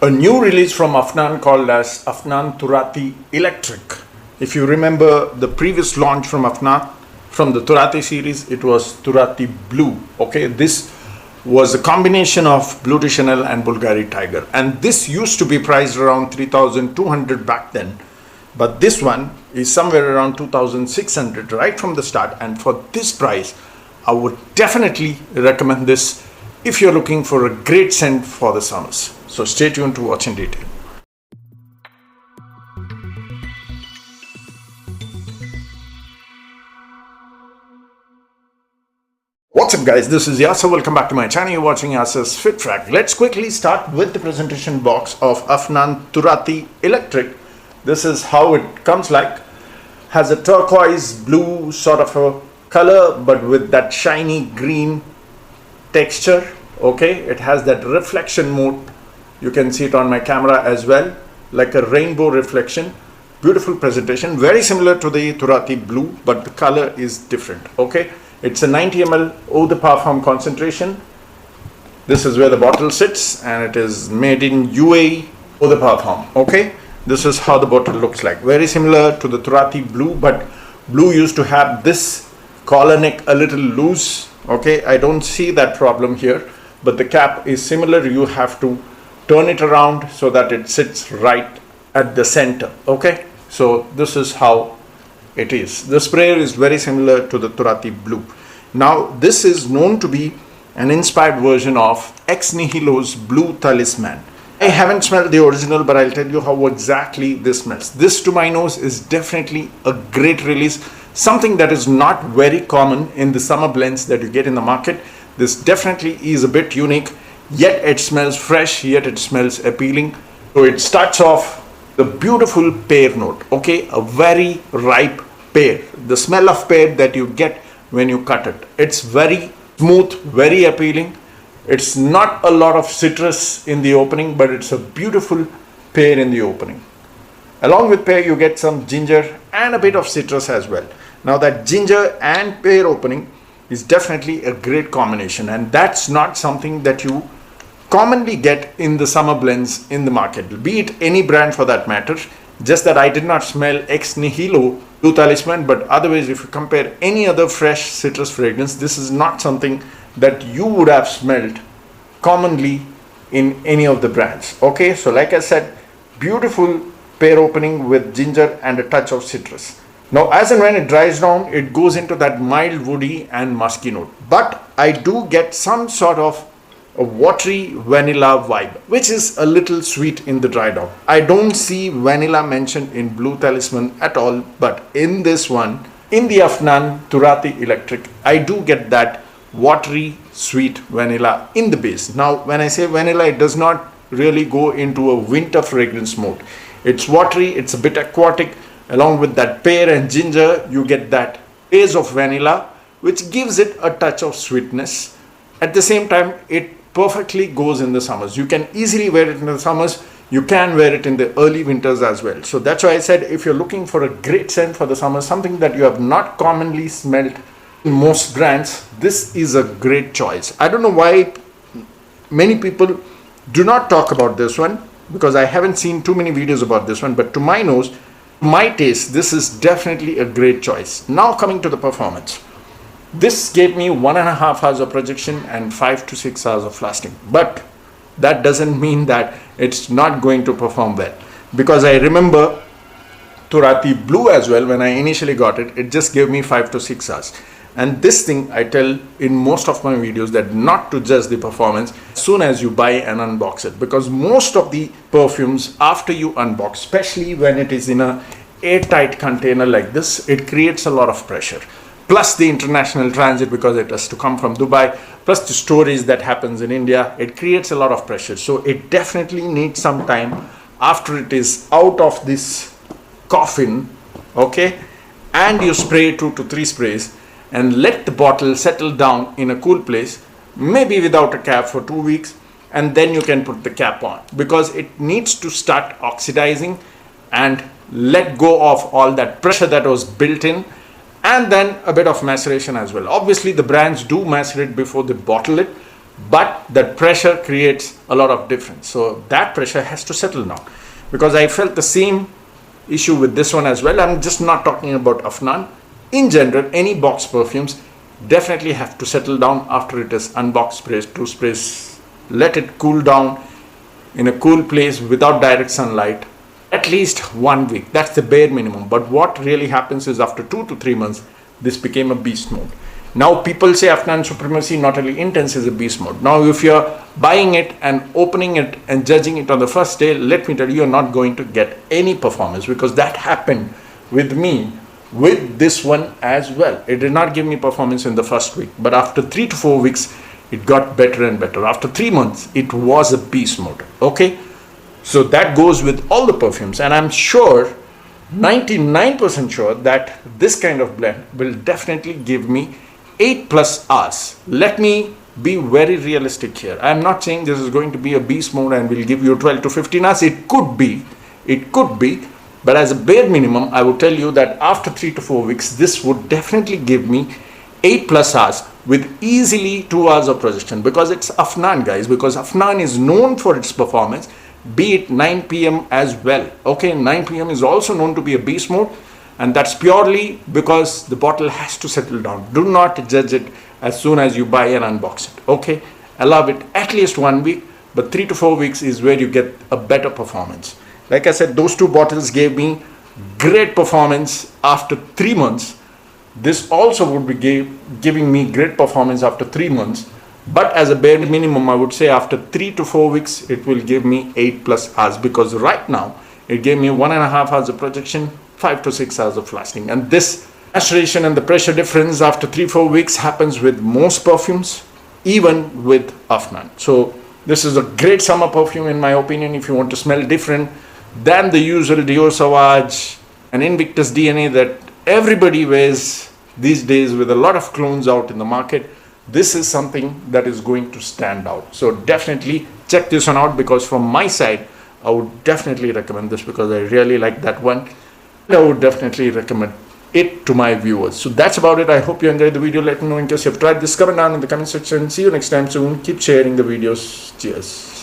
a new release from Afnan called as Afnan Turathi Electric. If you remember the previous launch from Afnan, from the Turati series, it was Turati Blue. Okay, this was a combination of Blue de Chanel and Bulgari Tiger, and this used to be priced around 3,200 back then, but this one is somewhere around 2,600 right from the start. And for this price, I would definitely recommend this if you're looking for a great scent for the summers. So stay tuned to watch in detail. What's up guys, this is Yasser. Welcome back to my channel. You're watching Yasser's Fit Track. Let's quickly start with the presentation box of Afnan Turathi Electric. This is how it comes like. Has a turquoise blue sort of a color, but with that shiny green texture. Okay, it has that reflection mode. You can see it on my camera as well, like a rainbow reflection. Beautiful presentation, very similar to the Turati Blue, but the color is different. Okay, it's a 90 ml eau de parfum concentration. This is where the bottle sits, and it is made in UAE eau de parfum. Okay, this is how the bottle looks like. Very similar to the Turati Blue, but Blue used to have this collar neck a little loose. Okay, I don't see that problem here, but the cap is similar. You have to turn it around so that it sits right at the center. Okay, so this is how it is. The sprayer is very similar to the Turati Blue. Now this is known to be an inspired version of ex Nihilo's Blue Talisman. I haven't smelled the original, but I'll tell you how exactly this smells. This, to my nose, is definitely a great release, something that is not very common in the summer blends that you get in the market. This definitely is a bit unique, yet it smells fresh, yet it smells appealing. So it starts off the beautiful pear note. Okay, a very ripe pear, the smell of pear that you get when you cut it. It's very smooth, very appealing. It's not a lot of citrus in the opening, but it's a beautiful pear in the opening. Along with pear, you get some ginger and a bit of citrus as well. Now that ginger and pear opening is definitely a great combination, and that's not something that you commonly get in the summer blends in the market, be it any brand for that matter. Just that I did not smell ex Nihilo Blue Talisman, but otherwise if you compare any other fresh citrus fragrance, this is not something that you would have smelled commonly in any of the brands. Okay, so like I said, beautiful pear opening with ginger and a touch of citrus. Now as and when it dries down, it goes into that mild woody and musky note, but I do get some sort of a watery vanilla vibe, which is a little sweet in the dry down. I don't see vanilla mentioned in Blue Talisman at all, but in this one, in the Afnan Turathi Electric, I do get that watery sweet vanilla in the base. Now when I say vanilla, it does not really go into a winter fragrance mode. It's watery, it's a bit aquatic. Along with that pear and ginger, you get that base of vanilla, which gives it a touch of sweetness. At the same time, it perfectly goes in the summers. You can easily wear it in the summers. You can wear it in the early winters as well. So that's why I said, if you're looking for a great scent for the summer, something that you have not commonly smelled in most brands, this is a great choice. I don't know why many people do not talk about this one, because I haven't seen too many videos about this one, but to my nose, my taste, this is definitely a great choice. Now coming to the performance. This gave me 1.5 hours of projection and 5 to 6 hours of lasting, but that doesn't mean that it's not going to perform well, because I remember Turati Blue as well. When I initially got it, it just gave me 5 to 6 hours. And this thing I tell in most of my videos, that not to judge the performance as soon as you buy and unbox it, because most of the perfumes, after you unbox, especially when it is in a airtight container like this, it creates a lot of pressure. Plus the international transit, because it has to come from Dubai, plus the storage that happens in India, it creates a lot of pressure. So it definitely needs some time after it is out of this coffin, okay, and you spray 2 to 3 sprays and let the bottle settle down in a cool place, maybe without a cap for 2 weeks, and then you can put the cap on, because it needs to start oxidizing and let go of all that pressure that was built in, and then a bit of maceration as well. Obviously the brands do macerate before they bottle it, but that pressure creates a lot of difference. So that pressure has to settle down, because I felt the same issue with this one as well. I'm just not talking about Afnan. In general, any box perfumes definitely have to settle down after it is unboxed, sprays, to sprays. Let it cool down in a cool place without direct sunlight at least 1 week. That's the bare minimum. But what really happens is after 2 to 3 months, this became a beast mode. Now people say Afnan Supremacy Not Only Intense is a beast mode. Now if you're buying it and opening it and judging it on the first day, let me tell you, you're not going to get any performance, because that happened with me with this one as well. It did not give me performance in the first week, but after 3 to 4 weeks, it got better and better. After 3 months, it was a beast mode. Okay, so that goes with all the perfumes, and I'm sure, 99% sure, that this kind of blend will definitely give me 8+ hours. Let me be very realistic here. I'm not saying this is going to be a beast mode and will give you 12 to 15 hours. It could be, but as a bare minimum, I would tell you that after 3 to 4 weeks, this would definitely give me 8+ hours with easily 2 hours of projection, because it's Afnan, guys, because Afnan is known for its performance, be it 9 p.m. as well. Okay, 9 p.m. is also known to be a beast mode, and that's purely because the bottle has to settle down. Do not judge it as soon as you buy and unbox it. Okay, allow it at least 1 week, but 3 to 4 weeks is where you get a better performance. Like I said, those 2 bottles gave me great performance after 3 months. This also would be giving me great performance after 3 months, but as a bare minimum, I would say after 3 to 4 weeks, it will give me 8+ hours, because right now it gave me 1.5 hours of projection, 5 to 6 hours of lasting. And this maturation and the pressure difference after 3-4 weeks happens with most perfumes, even with Afnan. So this is a great summer perfume in my opinion, if you want to smell different than the usual Dior Sauvage and Invictus DNA that everybody wears these days with a lot of clones out in the market. This is something that is going to stand out. So definitely check this one out, because from my side, I would definitely recommend this, because I really like that one. I would definitely recommend it to my viewers. So that's about it. I hope you enjoyed the video. Let me know in case you've tried this. Comment down in the comment section. See you next time soon. Keep sharing the videos. Cheers.